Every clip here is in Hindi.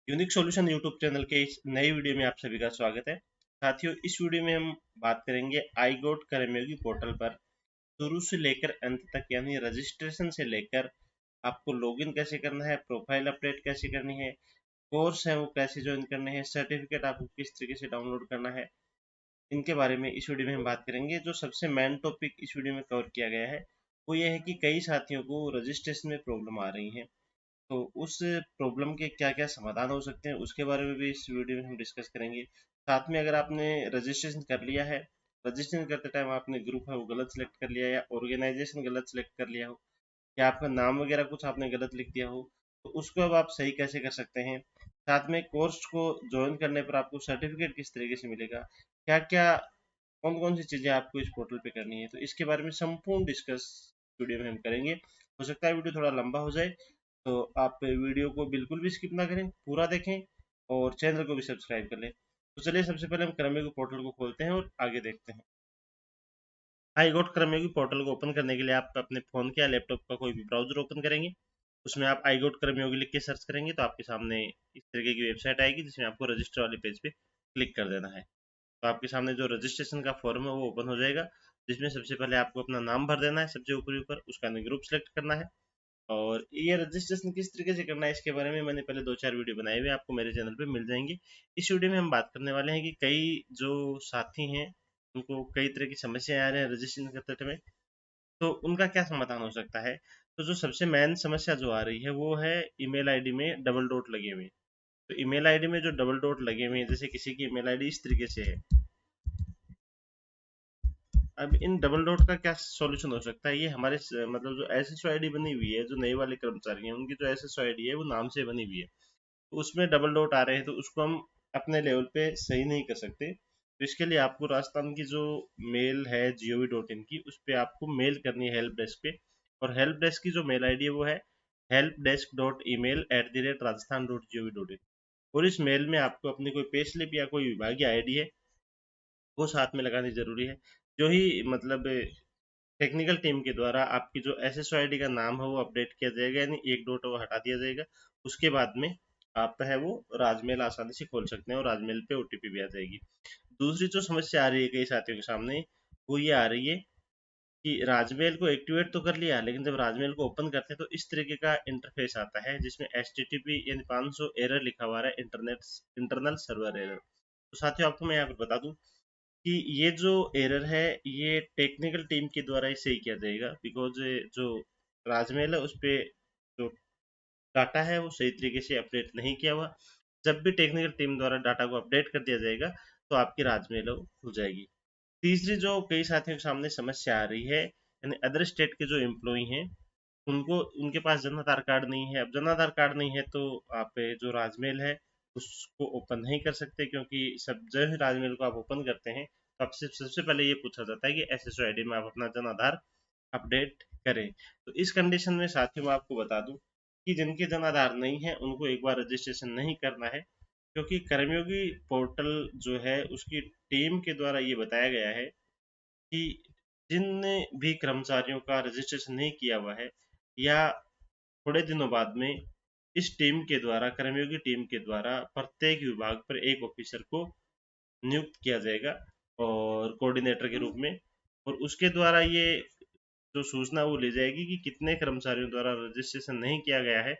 यूनिक सॉल्यूशन यूट्यूब चैनल के इस नई वीडियो में आप सभी का स्वागत है। साथियों, इस वीडियो में हम बात करेंगे iGOT कर्मयोगी पोर्टल पर शुरू से लेकर अंत तक, यानी रजिस्ट्रेशन से लेकर आपको लॉगिन कैसे करना है, प्रोफाइल अपडेट कैसे करनी है, कोर्स है वो कैसे ज्वाइन करने हैं, सर्टिफिकेट आपको किस तरीके से डाउनलोड करना है, इनके बारे में इस वीडियो में हम बात करेंगे। जो सबसे मेन टॉपिक इस वीडियो में कवर किया गया है वो ये है कि कई साथियों को रजिस्ट्रेशन में प्रॉब्लम आ रही है, तो उस प्रॉब्लम के क्या-क्या समाधान हो सकते हैं उसके बारे में भी इस वीडियो में हम डिस्कस करेंगे। साथ में अगर आपने रजिस्ट्रेशन कर लिया है, रजिस्ट्रेशन करते टाइम आपने ग्रुप है वो गलत सेलेक्ट कर लिया या ऑर्गेनाइजेशन गलत सेलेक्ट कर लिया हो या आपका नाम वगैरह कुछ आपने गलत लिख दिया हो, तो उसको अब आप सही कैसे कर सकते हैं। साथ में कोर्स को ज्वाइन करने पर आपको सर्टिफिकेट किस तरीके से मिलेगा, क्या-क्या कौन-कौन सी चीज़ें आपको इस पोर्टल पे करनी है, तो इसके बारे में संपूर्ण डिस्कस वीडियो में हम करेंगे। हो सकता है वीडियो थोड़ा लंबा हो जाए, तो आप वीडियो को बिल्कुल भी स्किप ना करें, पूरा देखें और चैनल को भी सब्सक्राइब कर लें। तो चलिए सबसे पहले हम कर्मयोगी पोर्टल को खोलते हैं और आगे देखते हैं। iGOT कर्मयोगी पोर्टल को ओपन करने के लिए आप अपने फ़ोन के या लैपटॉप का कोई भी ब्राउज़र ओपन करेंगे। उसमें आप iGOT कर्मयोगी लिख के सर्च करेंगे तो आपके सामने इस तरीके की वेबसाइट आएगी जिसमें आपको रजिस्टर वाले पेज पे क्लिक कर देना है। तो आपके सामने जो रजिस्ट्रेशन का फॉर्म है वो ओपन हो जाएगा, जिसमें सबसे पहले आपको अपना नाम भर देना है सबसे ऊपरी ऊपर, उसका ग्रुप सेलेक्ट करना है और ये रजिस्ट्रेशन किस तरीके से करना है इसके बारे में मैंने पहले 2-4 वीडियो बनाए हुए हैं, आपको मेरे चैनल पे मिल जाएंगे। इस वीडियो में हम बात करने वाले हैं कि कई जो साथी हैं उनको कई तरह की समस्याएं आ रही हैं रजिस्ट्रेशन करते समय, तो उनका क्या समाधान हो सकता है। तो जो सबसे मेन समस्या जो आ रही है वो है ईमेल आईडी में डबल डॉट लगे हुए हैं। तो ईमेल आईडी में जो डबल डॉट लगे हुए हैं, जैसे किसी की ईमेल आईडी इस तरीके से है, अब इन डबल डॉट का क्या सॉल्यूशन हो सकता है। ये हमारे मतलब जो एसएसओ आईडी बनी हुई है, जो नए वाले कर्मचारी हैं उनकी जो एसएसओ आईडी है वो नाम से बनी हुई है, तो उसमें डबल डॉट आ रहे हैं, तो उसको हम अपने लेवल पे सही नहीं कर सकते। तो इसके लिए आपको राजस्थान की जो मेल है gov.in की, उस पे आपको मेल करनी है हेल्प डेस्क पे, और हेल्प डेस्क की जो मेल आईडी है वो है helpdesk.email@rajasthan.gov.in, और इस मेल में आपको अपनी कोई पे स्लिप या कोई विभागीय आईडी है वो साथ में लगानी जरूरी है। जो ही मतलब टेक्निकल टीम के द्वारा आपकी जो एसएसओ आईडी का नाम है वो अपडेट किया जाएगा, यानी एक डॉट वो हटा दिया जाएगा। उसके बाद में आप है वो राजमेल आसानी से खोल सकते हैं और राजमेल पे ओटीपी भी आ जाएगी। दूसरी जो समस्या आ रही है कई साथियों के सामने, वो ये आ रही है कि राजमेल को एक्टिवेट तो कर लिया, लेकिन जब राजमेल को ओपन करते हैं तो इस तरीके का इंटरफेस आता है जिसमें HTTP यानी 500 एरर लिखा हुआ है, इंटरनेट इंटरनल सर्वर एरर। तो साथियों आपको मैं यहाँ पर बता दूं कि ये जो एरर है ये टेक्निकल टीम के द्वारा ही सही किया जाएगा, बिकॉज जो राजमेल है उस पे जो डाटा है वो सही तरीके से अपडेट नहीं किया हुआ। जब भी टेक्निकल टीम द्वारा डाटा को अपडेट कर दिया जाएगा तो आपकी राजमेल वो खुल जाएगी। तीसरी जो कई साथियों के सामने समस्या आ रही है, यानी अदर स्टेट के जो एम्प्लॉय हैं उनको उनके पास जन आधार कार्ड नहीं है। अब जन आधार कार्ड नहीं है तो आप जो राजमेल है उसको ओपन नहीं कर सकते, क्योंकि सब जो ही राजमेल को आप ओपन करते हैं तो आपसे सबसे पहले ये पूछा जाता है कि एसएसओ आईडी में आप अपना जन आधार अपडेट करें। तो इस कंडीशन में साथियों मैं आपको बता दूं कि जिनके जन आधार नहीं है उनको एक बार रजिस्ट्रेशन नहीं करना है, क्योंकि कर्मयोगी पोर्टल जो है उसकी टीम के द्वारा ये बताया गया है कि जिन भी कर्मचारियों का रजिस्ट्रेशन नहीं किया हुआ है या थोड़े दिनों बाद में इस टीम के द्वारा, कर्मयोगी टीम के द्वारा प्रत्येक विभाग पर एक ऑफिसर को नियुक्त किया जाएगा और कोऑर्डिनेटर के रूप में, और उसके द्वारा ये जो सूचना वो ली जाएगी कि कितने कर्मचारियों द्वारा रजिस्ट्रेशन नहीं किया गया है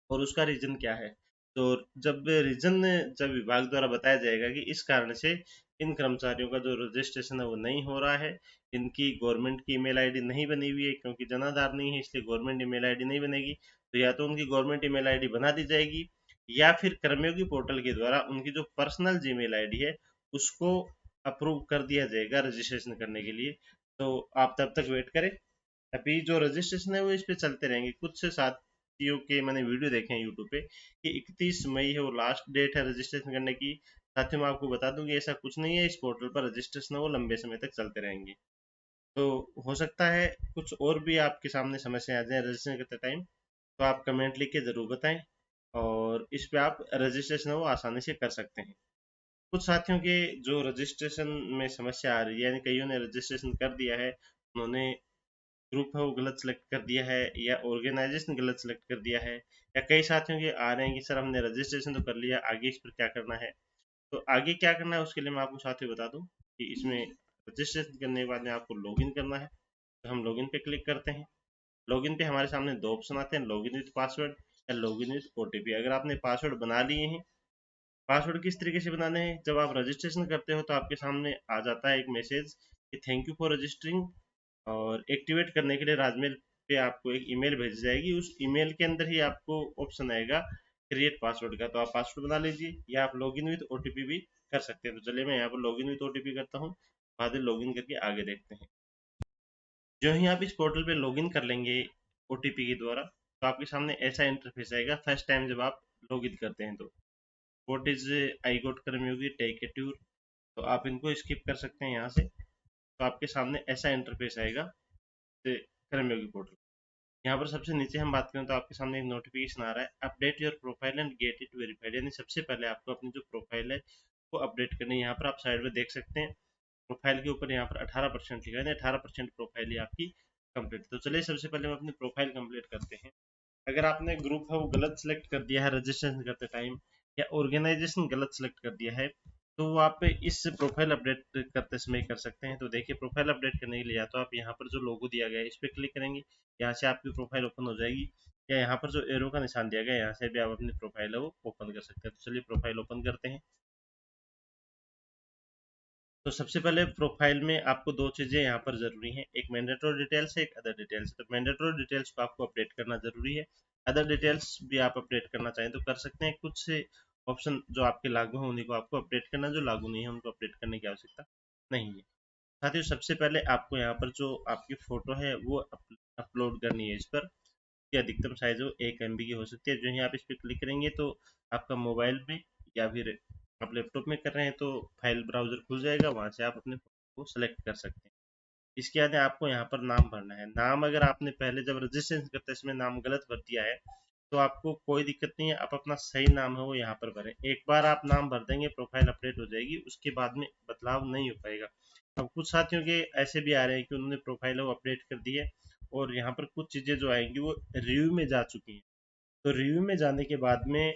और उसका रीजन क्या है। तो जब रीजन जब विभाग द्वारा बताया जाएगा कि इस कारण से इन कर्मचारियों का जो रजिस्ट्रेशन है वो नहीं हो रहा है, इनकी गवर्नमेंट की ईमेल आईडी नहीं बनी हुई है, क्योंकि जनाधार नहीं है इसलिए गवर्नमेंट ईमेल आईडी नहीं बनेगी, तो या तो उनकी गवर्नमेंट ईमेल आईडी बना दी जाएगी या फिर कर्मयोगी पोर्टल के द्वारा उनकी जो पर्सनल जीमेल आईडी है उसको अप्रूव कर दिया जाएगा रजिस्ट्रेशन करने के लिए। तो आप तब तक वेट करें, अभी जो रजिस्ट्रेशन है वो इस पे चलते रहेंगे। कुछ साथियों के मैंने वीडियो देखे हैं यूट्यूब पे कि 31 मई है वो लास्ट डेट है रजिस्ट्रेशन करने की। साथियों मैं आपको बता दूं कि ऐसा कुछ नहीं है, इस पोर्टल पर रजिस्ट्रेशन है वो लंबे समय तक चलते रहेंगे। तो हो सकता है कुछ और भी आपके सामने समस्या आ जाए रजिस्ट्रेशन करते टाइम, तो आप कमेंट लिख के जरूर बताएं और इस पे आप रजिस्ट्रेशन है वो आसानी से कर सकते हैं। कुछ साथियों के जो रजिस्ट्रेशन में समस्या आ रही है, यानी कईयों ने रजिस्ट्रेशन कर दिया है, उन्होंने ग्रुप है वो गलत सेलेक्ट कर दिया है, या ऑर्गेनाइजेशन गलत सेलेक्ट कर दिया है, या कई साथियों के आ रहे हैं कि सर हमने रजिस्ट्रेशन तो कर लिया, आगे इस पर क्या करना है। तो आगे क्या करना है उसके लिए मैं आपको साथियों बता दूं कि इसमें रजिस्ट्रेशन करने के बाद में आपको लॉगिन करना है। तो हम लॉगिन पे क्लिक करते हैं। लॉगिन पे हमारे सामने दो ऑप्शन आते हैं, लॉगिन विद पासवर्ड या लॉगिन विद ओटीपी। अगर आपने पासवर्ड बना लिए हैं, पासवर्ड किस तरीके से बनाने हैं, जब आप रजिस्ट्रेशन करते हो तो आपके सामने आ जाता है एक मैसेज कि थैंक यू फॉर रजिस्टरिंग, और एक्टिवेट करने के लिए राजमेल पे आपको एक ईमेल भेजी जाएगी। उस ईमेल के अंदर ही आपको ऑप्शन आएगा क्रिएट पासवर्ड का, तो आप पासवर्ड बना लीजिए, या आप लॉगिन विद ओटीपी भी कर सकते हैं। तो चलिए मैं यहाँ पर लॉगिन विद ओटीपी करता हूँ, बाद में लॉगिन करके आगे देखते हैं। जो ही आप इस पोर्टल पे लॉगिन कर लेंगे ओटीपी के द्वारा, तो आपके सामने ऐसा इंटरफेस आएगा फर्स्ट टाइम जब आप लॉगिन करते हैं। तो what is iGOT Karmayogi take a tour, तो आप इनको स्किप कर सकते हैं यहाँ से। तो आपके सामने ऐसा इंटरफेस आएगा कर्मयोगी पोर्टल। यहाँ पर सबसे नीचे हम बात करें तो आपके सामने एक नोटिफिकेशन आ रहा है, update your profile and get it verified, यानी सबसे पहले आपको अपनी जो प्रोफाइल है वो अपडेट करनी है। यहाँ पर आप साइड में देख सकते हैं प्रोफाइल के ऊपर यहाँ पर 18% लिखा है, 18% प्रोफाइल ही आपकी कंप्लीट। तो चलिए सबसे पहले हम अपनी प्रोफाइल कंप्लीट करते हैं। अगर आपने ग्रुप है वो गलत सेलेक्ट कर दिया है रजिस्ट्रेशन करते टाइम, या ऑर्गेनाइजेशन गलत सेलेक्ट कर दिया है, तो वो आप इस प्रोफाइल अपडेट करते समय कर सकते हैं। तो देखिए प्रोफाइल अपडेट करने के लिए या तो आप यहाँ पर जो लोगो दिया गया है इस पर क्लिक करेंगे, यहाँ से आपकी प्रोफाइल ओपन हो जाएगी, या यहाँ पर जो एरो का निशान दिया गया है यहाँ से भी आप अपनी प्रोफाइल है वो ओपन कर सकते हैं। तो चलिए प्रोफाइल ओपन करते हैं। तो सबसे पहले प्रोफाइल में आपको दो चीजें यहाँ पर जरूरी हैं, एक मैंडेटरी डिटेल्स है, एक अदर डिटेल्स। तो मैंडेटरी डिटेल्स को आपको अपडेट करना जरूरी है, अदर डिटेल्स भी आप अपडेट करना चाहें तो कर सकते हैं। कुछ से ऑप्शन जो आपके लागू हैं उन्हीं को आपको अपडेट करना, जो लागू नहीं है उनको अपडेट करने की आवश्यकता नहीं है। साथियों सबसे पहले आपको यहाँ पर जो आपकी फोटो है वो अपलोड करनी है इस पर, की अधिकतम साइज वो 1 MB की हो सकती है। जो ही आप इस पर क्लिक करेंगे तो आपका मोबाइल में या फिर आप लैपटॉप में कर रहे हैं तो फाइल ब्राउजर खुल जाएगा, वहां से आप अपने फोटो को सेलेक्ट कर सकते हैं। इसके बाद आपको यहाँ पर नाम भरना है। नाम अगर आपने पहले जब रजिस्ट्रेशन करते समय नाम गलत भर दिया है तो आपको कोई दिक्कत नहीं है, आप अपना सही नाम है वो यहाँ पर भरें। एक बार आप नाम भर देंगे प्रोफाइल अपडेट हो जाएगी, उसके बाद में बदलाव नहीं हो पाएगा। अब कुछ साथियों के ऐसे भी आ रहे हैं कि उन्होंने प्रोफाइल वो अपडेट कर दी है और यहाँ पर कुछ चीजें जो आएंगी वो रिव्यू में जा चुकी हैं। तो रिव्यू में जाने के बाद में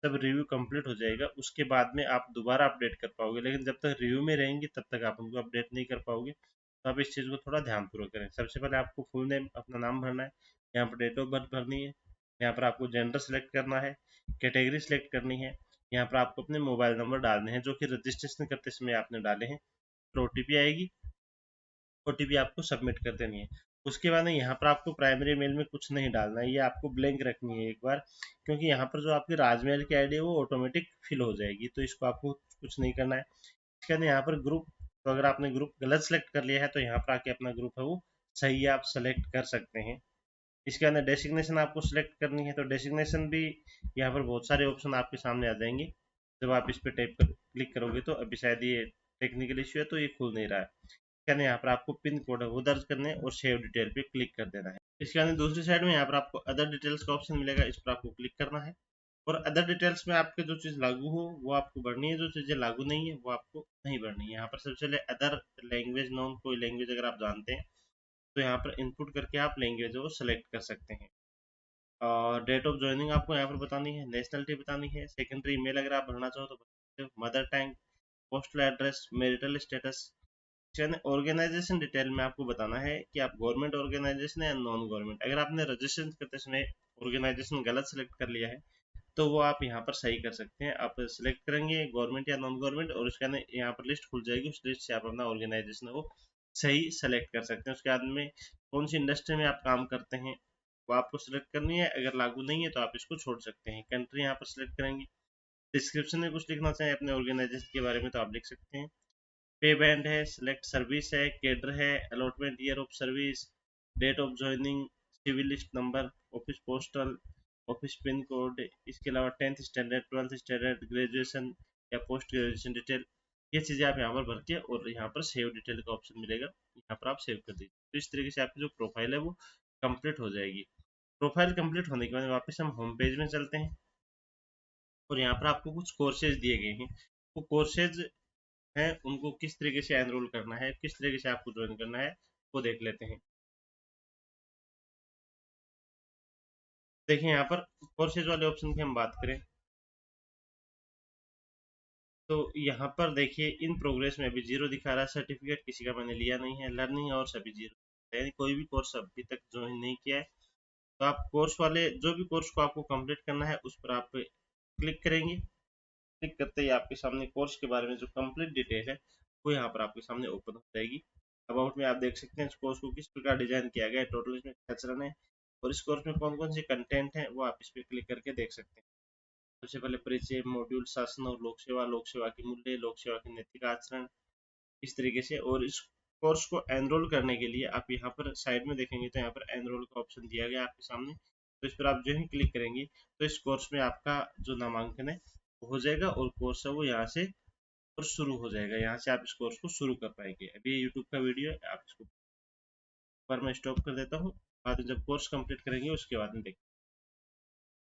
जब रिव्यू कंप्लीट हो जाएगा उसके बाद में आप दोबारा अपडेट कर पाओगे, लेकिन जब तक रिव्यू में रहेंगे तब तक आप उनको अपडेट नहीं कर पाओगे। तो आप इस चीज़ को थोड़ा ध्यानपूर्वक करें। सबसे पहले आपको फुल नेम अपना नाम भरना है, यहाँ पर डेट ऑफ बर्थ भरनी है, यहाँ पर आपको जेंडर सेलेक्ट करना है, कैटेगरी सेलेक्ट करनी है, यहाँ पर आपको अपने मोबाइल नंबर डालने हैं जो कि रजिस्ट्रेशन करते समय आपने डाले हैं। फिर ओटीपी आएगी, ओटीपी आपको सबमिट कर देनी है। उसके बाद यहाँ पर आपको प्राइमरी मेल में कुछ नहीं डालना है, ये आपको ब्लैंक रखनी है एक बार, क्योंकि यहाँ पर जो आपकी राजमेल की आईडी है वो ऑटोमेटिक फिल हो जाएगी, तो इसको आपको कुछ नहीं करना है। इसके बाद यहाँ पर ग्रुप, तो अगर आपने ग्रुप गलत सेलेक्ट कर लिया है तो यहाँ पर आके अपना ग्रुप है वो सही आप सेलेक्ट कर सकते हैं। इसके अंदर डेसिग्नेशन आपको सिलेक्ट करनी है, तो डेसिग्नेशन भी यहाँ पर बहुत सारे ऑप्शन आपके सामने आ जाएंगे। जब आप इस पर टाइप कर क्लिक करोगे तो अभी शायद ये टेक्निकल इश्यू है तो ये खुल नहीं रहा है। कहने यहाँ पर आपको पिन कोड है वो दर्ज करने और सेव डिटेल पे क्लिक कर देना है। इसके अंदर दूसरी साइड में यहाँ पर आपको अदर डिटेल्स का ऑप्शन मिलेगा, इस पर आपको क्लिक करना है, और अदर डिटेल्स में आपके जो चीज लागू हो वो आपको भरनी है, जो चीजें लागू नहीं है वो आपको नहीं भरनी है। यहाँ पर सबसे पहले अदर लैंग्वेज नॉन, कोई लैंग्वेज अगर आप जानते हैं तो यहाँ पर इनपुट करके आप लैंग्वेज को सेलेक्ट कर सकते हैं। और डेट ऑफ ज्वाइनिंग आपको यहाँ पर बतानी है, नेशनलिटी बतानी है, सेकेंडरी ईमेल अगर आप भरना चाहो तो भर सकते हो, mother tongue, postal address, marital status. Organisation detail में आपको बताना है कि आप गवर्नमेंट ऑर्गेनाइजेशन है या नॉन गवर्नमेंट। अगर आपने रजिस्ट्रेशन करते समय ऑर्गेनाइजेशन गलत सेलेक्ट कर लिया है तो वो आप यहाँ पर सही कर सकते हैं। आप सिलेक्ट करेंगे गवर्नमेंट या नॉन गवर्नमेंट और उसके बाद यहाँ पर लिस्ट खुल जाएगी, उस लिस्ट से आप अपना ऑर्गेनाइजेशन वो सही सेलेक्ट कर सकते हैं। उसके बाद में कौन सी इंडस्ट्री में आप काम करते हैं वो आपको सिलेक्ट करनी है, अगर लागू नहीं है तो आप इसको छोड़ सकते हैं। कंट्री यहाँ पर सिलेक्ट करेंगे, डिस्क्रिप्शन में कुछ लिखना चाहें अपने ऑर्गेनाइजेशन के बारे में तो आप लिख सकते हैं। पे बैंड है, सिलेक्ट सर्विस है, केडर है, allotment year of service, date of joining, civil list number, office postal, office pin code, इसके अलावा 10th standard, 12th standard, graduation या पोस्ट ग्रेजुएशन डिटेल। ये चीज़ें आप यहाँ पर भरती है और यहाँ पर सेव डिटेल का ऑप्शन मिलेगा, यहाँ पर आप सेव कर दीजिए। तो इस तरीके से आपकी जो प्रोफाइल है वो कंप्लीट हो जाएगी। प्रोफाइल कंप्लीट होने के बाद वापस हम होम पेज में चलते हैं और यहाँ पर आपको कुछ कोर्सेज दिए गए हैं। वो कोर्सेज हैं उनको किस तरीके से एनरोल करना है, किस तरीके से आपको ज्वाइन करना है वो देख लेते हैं। देखिए यहाँ पर कोर्सेज वाले ऑप्शन की हम बात करें तो यहाँ पर देखिए इन प्रोग्रेस में अभी जीरो दिखा रहा है, सर्टिफिकेट किसी का मैंने लिया नहीं है, लर्निंग और सभी जीरो, यानी कोई भी कोर्स अभी तक ज्वाइन नहीं किया है। तो आप कोर्स वाले जो भी कोर्स को आपको कंप्लीट करना है उस पर आप क्लिक करेंगे। क्लिक करते ही आपके सामने कोर्स के बारे में जो कंप्लीट डिटेल है वो यहाँ पर आपके सामने ओपन हो जाएगी। अबाउट में आप देख सकते हैं इस कोर्स को किस प्रकार डिजाइन किया गया है, टोटल इसमें रन है और इस कोर्स में कौन कौन से कंटेंट है वो आप इस पर क्लिक करके देख सकते हैं। सबसे पहले परिचय, मॉड्यूल, शासन और लोक सेवा की मूल्य, लोक सेवा के नैतिक आचरण, इस तरीके से। और इस कोर्स को एनरोल करने के लिए आप यहाँ पर साइड में देखेंगे तो यहाँ पर एनरोल का ऑप्शन दिया गया आपके सामने। तो इस पर आप जो ही क्लिक करेंगे तो इस कोर्स में आपका जो नामांकन है वो हो जाएगा और कोर्स है वो यहाँ से और शुरू हो जाएगा। यहाँ से आप इस कोर्स को शुरू कर पाएंगे। अभी यूट्यूब का वीडियो है, आप इसको पर मैं स्टॉप कर देता हूँ, बाद में जब कोर्स कंप्लीट करेंगे उसके बाद में देखेंगे।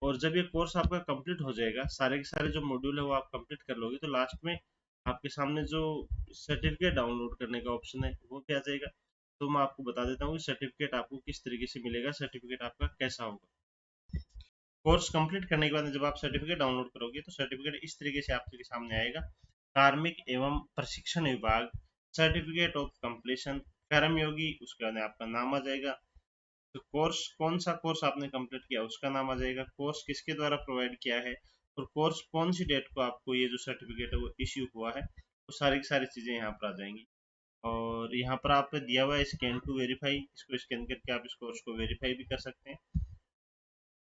और जब ये कोर्स आपका कंप्लीट हो जाएगा, सारे के सारे जो मॉड्यूल है वो आप कंप्लीट कर लोगे, तो लास्ट में आपके सामने जो सर्टिफिकेट डाउनलोड करने का ऑप्शन है वो भी आ जाएगा। तो मैं आपको बता देता हूँ कि सर्टिफिकेट आपको किस तरीके से मिलेगा, सर्टिफिकेट आपका कैसा होगा। कोर्स कंप्लीट करने के बाद जब आप सर्टिफिकेट डाउनलोड करोगे तो सर्टिफिकेट इस तरीके से आपके सामने आएगा। कार्मिक एवं प्रशिक्षण विभाग, सर्टिफिकेट ऑफ कंप्लीशन, कर्मयोगी, उसके बाद आपका नाम आ जाएगा। तो कोर्स कौन सा कोर्स आपने कंप्लीट किया उसका नाम आ जाएगा, कोर्स किसके द्वारा प्रोवाइड किया है और कोर्स कौन सी डेट को आपको ये जो सर्टिफिकेट है वो इश्यू हुआ है, वो सारी की सारी चीजें यहाँ पर आ जाएंगी। और यहाँ पर आपने दिया हुआ है स्कैन टू वेरीफाई, इसको स्कैन करके आप इस कोर्स को वेरीफाई भी कर सकते हैं।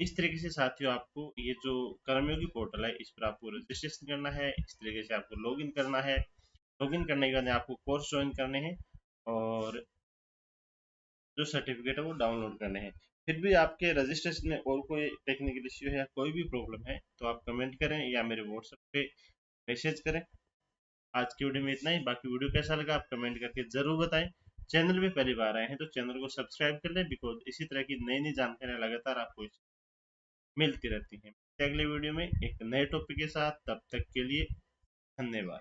इस तरीके से साथियों आपको ये जो कर्मयोगी पोर्टल है इस पर आपको रजिस्ट्रेशन करना है, इस तरीके से आपको लॉगिन करना है। लॉगिन करने के बाद आपको कोर्स ज्वाइन करने हैं और जो सर्टिफिकेट है वो डाउनलोड करने हैं। फिर भी आपके रजिस्ट्रेशन में और कोई टेक्निकल इश्यू है या कोई भी प्रॉब्लम है तो आप कमेंट करें या मेरे व्हाट्सएप पे मैसेज करें। आज की वीडियो में इतना ही, बाकी वीडियो कैसा लगा आप कमेंट करके जरूर बताएं। चैनल में पहली बार आए हैं तो चैनल को सब्सक्राइब कर लें, बिकॉज इसी तरह की नई नई जानकारियां लगातार आपको मिलती रहती हैं। अगले वीडियो में एक नए टॉपिक के साथ, तब तक के लिए धन्यवाद।